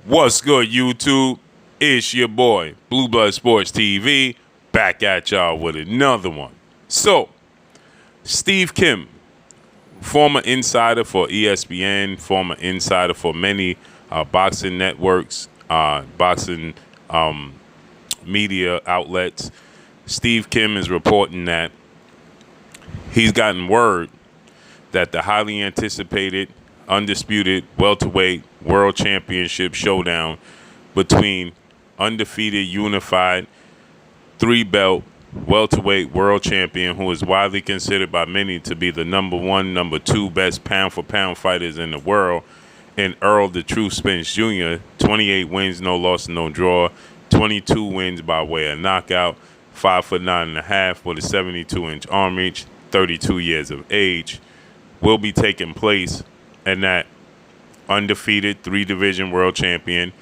What's good, YouTube? It's your boy, Blue Blood Sports TV, back at y'all with another one. So, Steve Kim, former insider for ESPN, former insider for many boxing networks, boxing media outlets. Steve Kim is reporting that he's gotten word that the highly anticipated, undisputed welterweight world championship showdown between undefeated, unified, three-belt welterweight world champion, who is widely considered by many to be the number one, number two best pound-for-pound fighters in the world, and ERROL the True Spence Jr., 28 wins, no loss, no draw, 22 wins by way of knockout, 5'9.5" with a 72-inch arm reach, 32 years of age, will be taking place. And that undefeated three-division world champion,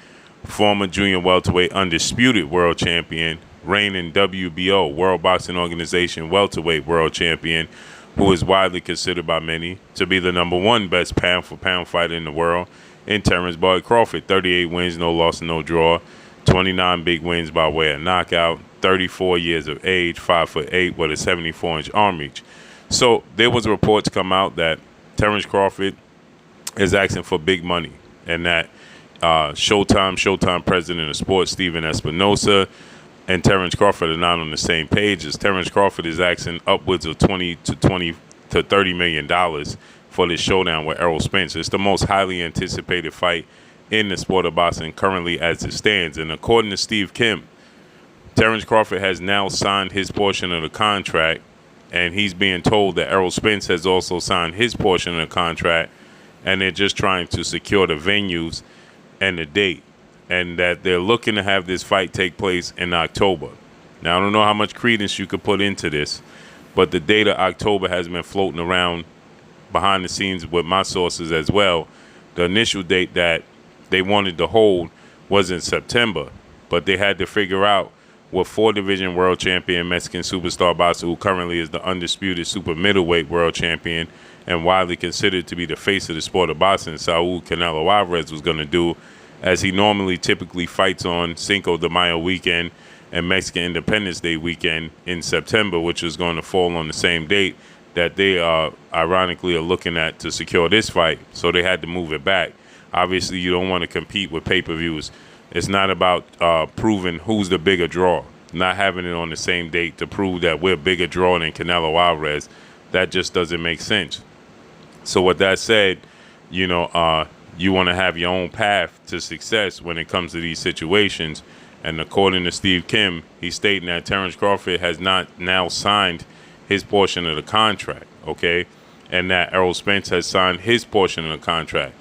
former junior welterweight undisputed world champion, reigning WBO, World Boxing Organization welterweight world champion, who is widely considered by many to be the number one best pound-for-pound fighter in the world, in Terence Crawford, 38 wins, no loss, no draw, 29 big wins by way of knockout, 34 years of age, 5'8" with a 74-inch arm reach. So there was reports come out that Terence Crawford is asking for big money, and that Showtime president of sports, Stephen Espinosa, and Terence Crawford are not on the same page, as Terence Crawford is asking upwards of $20 to $30 million for this showdown with Errol Spence. It's the most highly anticipated fight in the sport of boxing currently as it stands. And according to Steve Kim, Terence Crawford has now signed his portion of the contract, and he's being told that Errol Spence has also signed his portion of the contract, and they're just trying to secure the venues and the date, and that they're looking to have this fight take place in October. Now, I don't know how much credence you could put into this, but the date of October has been floating around behind the scenes with my sources as well. The initial date that they wanted to hold was in September, but they had to figure out what four-division world champion, Mexican superstar boxer, who currently is the undisputed super middleweight world champion and widely considered to be the face of the sport of boxing, Saul Canelo Alvarez, was going to do, as he normally typically fights on Cinco de Mayo weekend and Mexican Independence Day weekend in September, which is going to fall on the same date that they ironically are looking at to secure this fight. So they had to move it back. Obviously, you don't want to compete with pay-per-views. It's not about proving who's the bigger draw. Not having it on the same date to prove that we're bigger draw than Canelo Alvarez, that just doesn't make sense. So with that said, you want to have your own path to success when it comes to these situations. And according to Steve Kim, he's stating that Terence Crawford has not now signed his portion of the contract, okay? And that Errol Spence has signed his portion of the contract.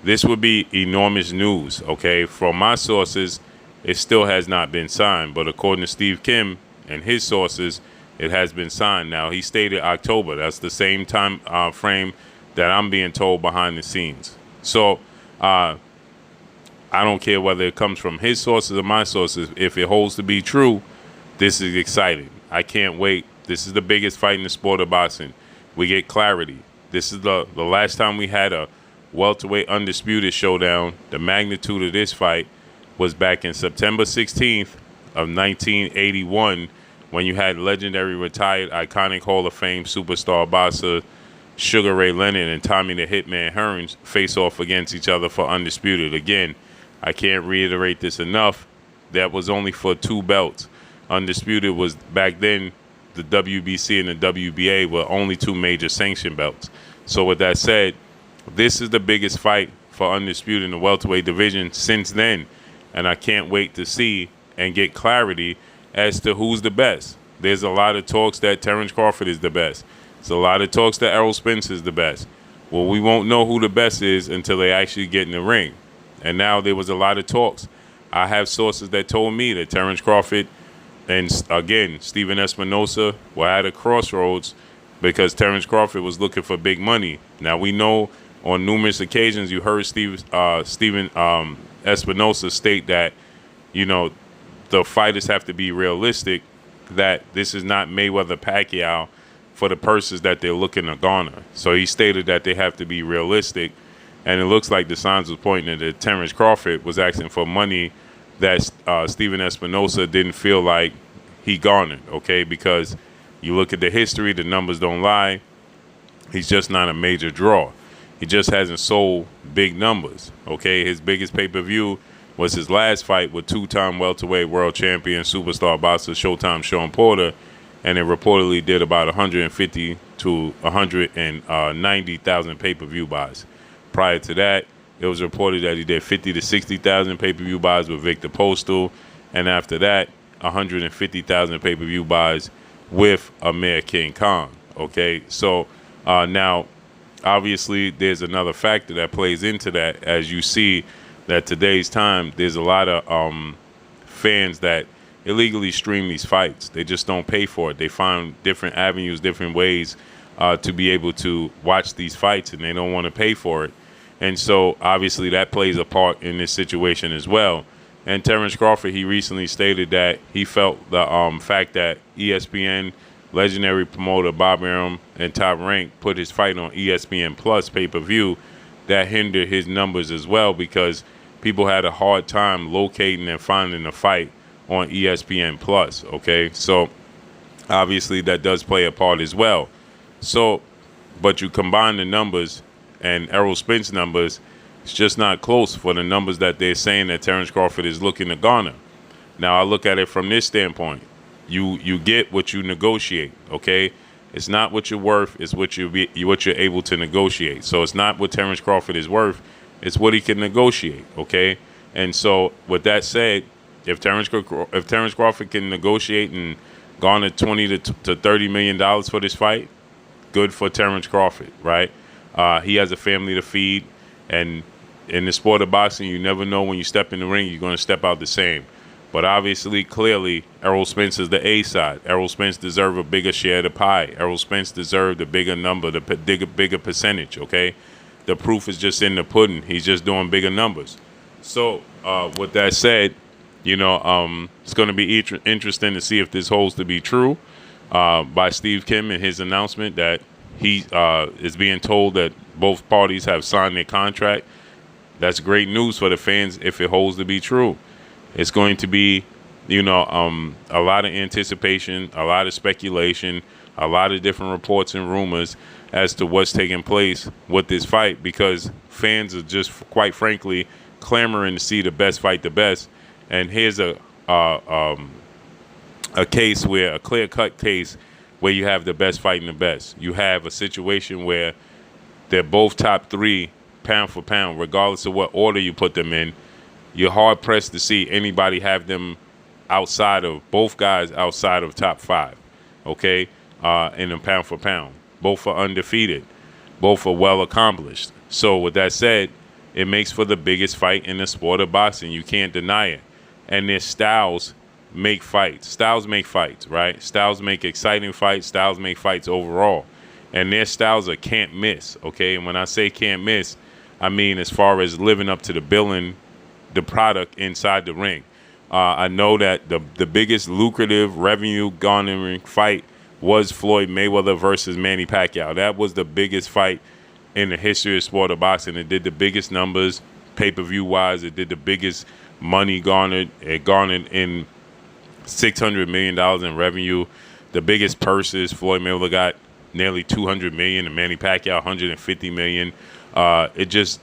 This would be enormous news, okay? From my sources, it still has not been signed. But according to Steve Kim and his sources, it has been signed. Now, he stated October. That's the same time frame that I'm being told behind the scenes. So I don't care whether it comes from his sources or my sources. If it holds to be true, this is exciting. I can't wait. This is the biggest fight in the sport of boxing. We get clarity. This is the last time we had a welterweight undisputed showdown. The magnitude of this fight was back in September 16th of 1981, when you had legendary retired iconic Hall of Fame superstar boxer Sugar Ray Leonard and Tommy the Hitman Hearns face off against each other for undisputed. Again, I can't reiterate this enough. That was only for two belts. Undisputed was back then, the WBC and the WBA were only two major sanction belts. So with that said, this is the biggest fight for undisputed in the welterweight division since then. And I can't wait to see and get clarity as to who's the best. There's a lot of talks that Terence Crawford is the best. There's a lot of talks that Errol Spence is the best. Well, we won't know who the best is until they actually get in the ring. And now there was a lot of talks. I have sources that told me that Terence Crawford and, again, Stephen Espinosa were at a crossroads because Terence Crawford was looking for big money. Now, we know on numerous occasions you heard Stephen Espinosa state that, the fighters have to be realistic, that this is not Mayweather-Pacquiao for the purses that they're looking to garner. So he stated that they have to be realistic and it looks like the signs was pointing that Terence Crawford was asking for money that Steven Espinosa didn't feel like he garnered, okay? Because you look at the history, the numbers don't lie. He's just not a major draw. He just hasn't sold big numbers, okay? His biggest pay-per-view was his last fight with two-time welterweight world champion, superstar boxer Showtime Sean Porter, and it reportedly did about 150 to 190,000 pay-per-view buys. Prior to that, it was reported that he did 50 to 60,000 pay-per-view buys with Victor Postal, and after that, 150,000 pay-per-view buys with Amir King Khan. Okay, so now, obviously, there's another factor that plays into that. As you see, that today's time, there's a lot of fans that illegally stream these fights. They just don't pay for it. They find different avenues, different ways to be able to watch these fights, and they don't want to pay for it. And so, obviously, that plays a part in this situation as well. And Terence Crawford, he recently stated that he felt the fact that ESPN, legendary promoter Bob Arum and Top Rank put his fight on ESPN Plus pay-per-view, that hindered his numbers as well, because people had a hard time locating and finding the fight on ESPN Plus, okay? So, obviously, that does play a part as well. So, but you combine the numbers and Errol Spence numbers, it's just not close for the numbers that they're saying that Terence Crawford is looking to garner. Now, I look at it from this standpoint. You get what you negotiate, okay? It's not what you're worth, it's what you're able to negotiate. So it's not what Terence Crawford is worth, it's what he can negotiate, okay? And so, with that said, if Terence Crawford can negotiate and garner $20 to $30 million for this fight, good for Terence Crawford, right? He has a family to feed, and in the sport of boxing, you never know when you step in the ring, you're going to step out the same. But obviously, clearly, Errol Spence is the A side. Errol Spence deserved a bigger share of the pie. Errol Spence deserved a bigger number, the bigger percentage, okay? The proof is just in the pudding. He's just doing bigger numbers. So, with that said, you know, it's going to be interesting to see if this holds to be true by Steve Kim in his announcement that he is being told that both parties have signed their contract. That's great news for the fans if it holds to be true. It's going to be, you know, a lot of anticipation, a lot of speculation, a lot of different reports and rumors as to what's taking place with this fight, because fans are just, quite frankly, clamoring to see the best fight the best. And here's a case where, a clear-cut case where you have the best fighting the best. You have a situation where they're both top three pound for pound, regardless of what order you put them in. You're hard-pressed to see anybody have them outside of, both guys outside of top five, okay, in them pound for pound. Both are undefeated. Both are well-accomplished. So with that said, it makes for the biggest fight in the sport of boxing. You can't deny it. And their styles make fights. Styles make fights, right? Styles make exciting fights. Styles make fights overall. And their styles are can't miss, okay? And when I say can't miss, I mean as far as living up to the billing, the product inside the ring. I know that the biggest lucrative revenue garnering fight was Floyd Mayweather versus Manny Pacquiao. That was the biggest fight in the history of sport of boxing. It did the biggest numbers, pay-per-view wise. It did the biggest money garnered. It garnered in $600 million in revenue. The biggest purses, Floyd Mayweather got nearly $200 million, and Manny Pacquiao $150 million. It just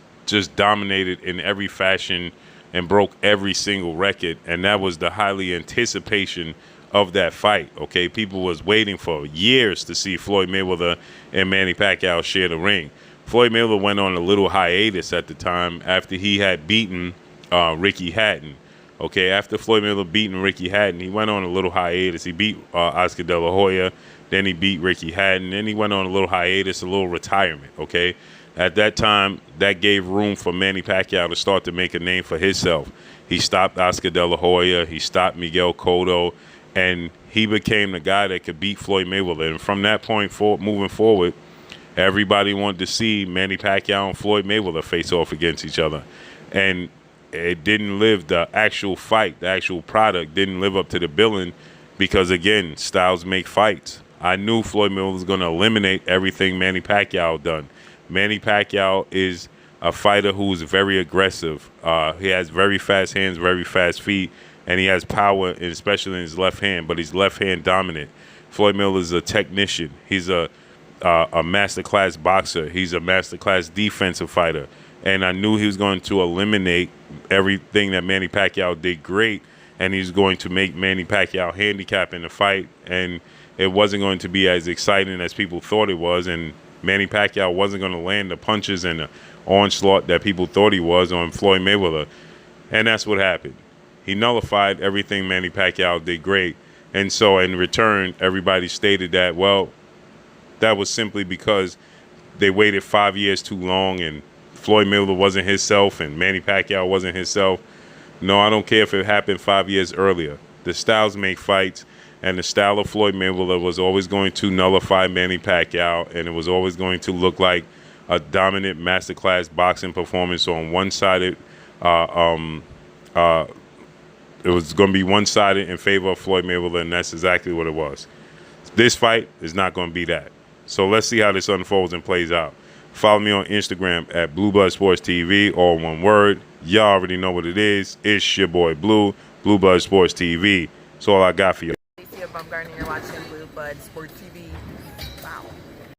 dominated in every fashion and broke every single record, and that was the highly anticipation of that fight, okay? People was waiting for years to see Floyd Mayweather and Manny Pacquiao share the ring. Floyd Mayweather went on a little hiatus at the time after he had beaten Ricky Hatton, okay? After Floyd Mayweather beaten Ricky Hatton, he went on a little hiatus. He beat Oscar De La Hoya, then he beat Ricky Hatton, then he went on a little hiatus, a little retirement, okay? At that time, that gave room for Manny Pacquiao to start to make a name for himself. He stopped Oscar De La Hoya. He stopped Miguel Cotto. And he became the guy that could beat Floyd Mayweather. And from that point forward, moving forward, everybody wanted to see Manny Pacquiao and Floyd Mayweather face off against each other. And it didn't live, the actual fight, the actual product didn't live up to the billing because, again, styles make fights. I knew Floyd Mayweather was going to eliminate everything Manny Pacquiao done. Manny Pacquiao is a fighter who's very aggressive. He has very fast hands, very fast feet, and he has power, especially in his left hand, but he's left hand dominant. Floyd Mayweather is a technician. He's a masterclass boxer. He's a masterclass defensive fighter. And I knew he was going to eliminate everything that Manny Pacquiao did great, and he's going to make Manny Pacquiao handicap in the fight. And it wasn't going to be as exciting as people thought it was, and Manny Pacquiao wasn't going to land the punches and the onslaught that people thought he was on Floyd Mayweather. And that's what happened. He nullified everything Manny Pacquiao did great. And so in return, everybody stated that, well, that was simply because they waited 5 years too long and Floyd Mayweather wasn't himself and Manny Pacquiao wasn't himself. No, I don't care if it happened 5 years earlier. The styles make fights, and the style of Floyd Mayweather was always going to nullify Manny Pacquiao, and it was always going to look like a dominant masterclass boxing performance on one-sided. It was going to be one-sided in favor of Floyd Mayweather, and that's exactly what it was. This fight is not going to be that. So let's see how this unfolds and plays out. Follow me on Instagram at Blue Blood Sports TV, all one word. Y'all already know what it is. It's your boy Blue, Blue Blood Sports TV. That's all I got for you. You're watching Blue Blood Sports TV. Wow.